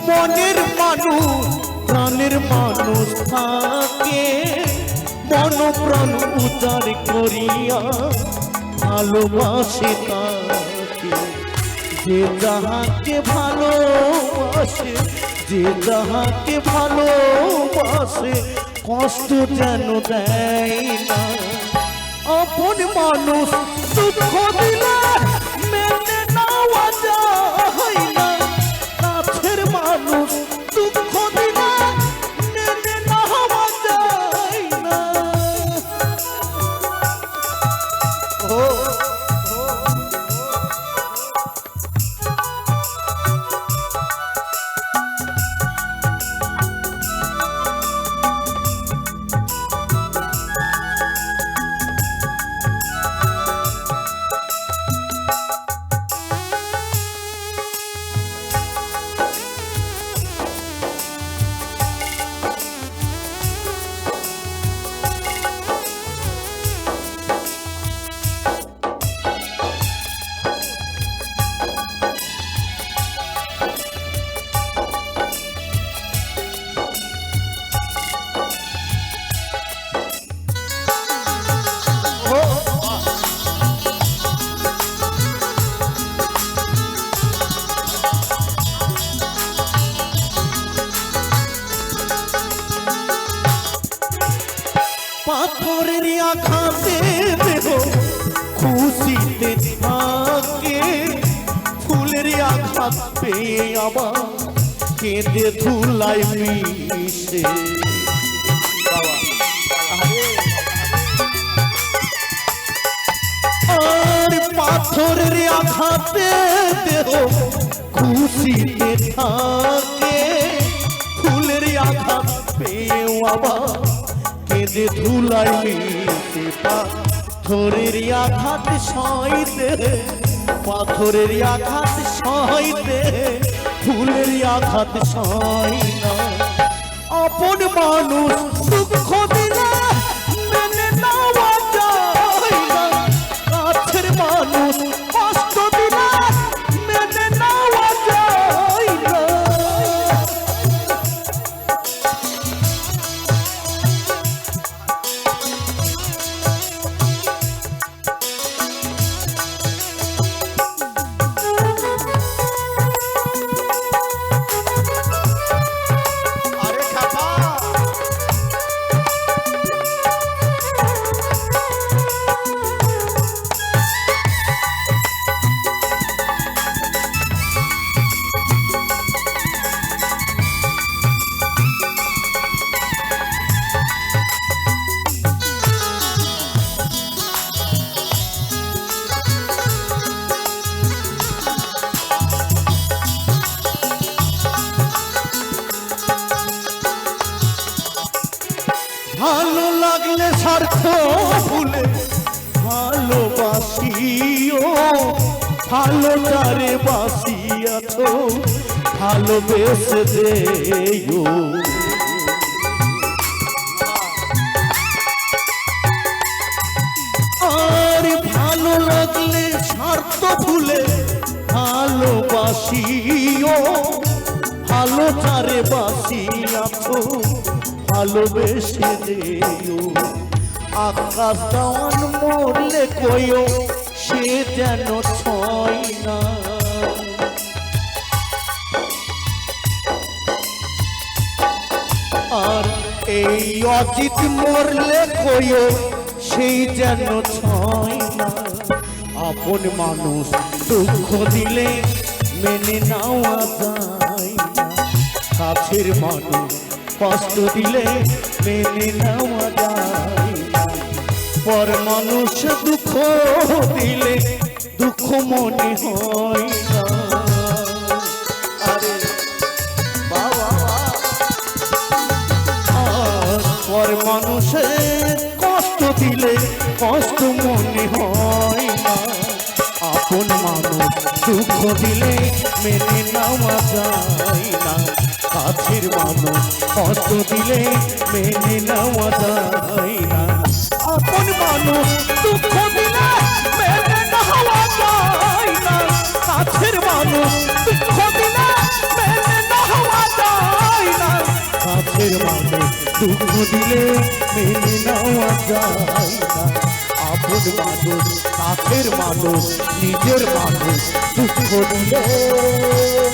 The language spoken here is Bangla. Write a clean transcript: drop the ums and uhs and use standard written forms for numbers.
মনের মানুষ প্রাণের মানুষ থাকে মন প্রাণ উজাড় করিয়া ভালোবাসে তাকে যে যাহাকে ভালোবাসে যে যাহাকে ভালোবাসে কষ্ট যেন দেয় না আপন মানুষ দুঃখ দিলে মেনে নেওয়া যায় না কাছের মানুষ দুঃখ দিলে মেনে নেওয়া যায় না পাথরের আঘাতে দেহ খুশিতে থাকে ফুলের আঘাত পেয়ে আবার কেঁদে ধুলায় মিশে আর পাথরের আঘাতে দেহ খুশিতে থাকে ফুলের আঘাত পেয়ে আবার কেঁদে ধুলাই মিশে পাথরের আঘাত সইতে পাথরের আঘাত সইতে ফুলের আঘাত সই না আপন মানুষ দুঃখ দিলে মেনে নেওয়া যায় না কাছের মানুষ কষ্ট দিলে মেনে নেওয়া যায় না ভালো লাগলে স্বার্থ ভুলে ভালোবাসিও ভালো তারে বাসিয়াছ ভালোবেসে দেও আর ভালো লাগলে স্বার্থ ভুলে ভালোবাসিও ভালো তারে বাসিয়াছ ভালোবেসে দেও আকাশ দাওয়ান মরলে কইও সে যেন ছয় না আর এই অজিত মরলে কইও সেই যেন ছয় না আপন মানুষ দুঃখ দিলে মেনে নেওয়া যায় না কাছের মানুষ কষ্ট দিলে মেনে নেওয়া যায় পর মানুষ দুঃখ দিলে দুঃখ মনে হয় না আরে বাবা পর মানুষের কষ্ট দিলে কষ্ট মনে হয় না আপন মানুষ দুঃখ দিলে মেনে নেওয়া যায় না কাছের মানুষ কষ্ট দিলে মেনে নেওয়া যায় না আপন মানুষ দুঃখ দিলে মেনে নেওয়া যায় না কাছের মানুষ দুঃখ দিলে মেনে নেওয়া দুঃখ দিলে মেনে নেওয়া যায় না। আপন মানুষ, কাছের মানুষ, নিজের মানুষ দুঃখ দিলে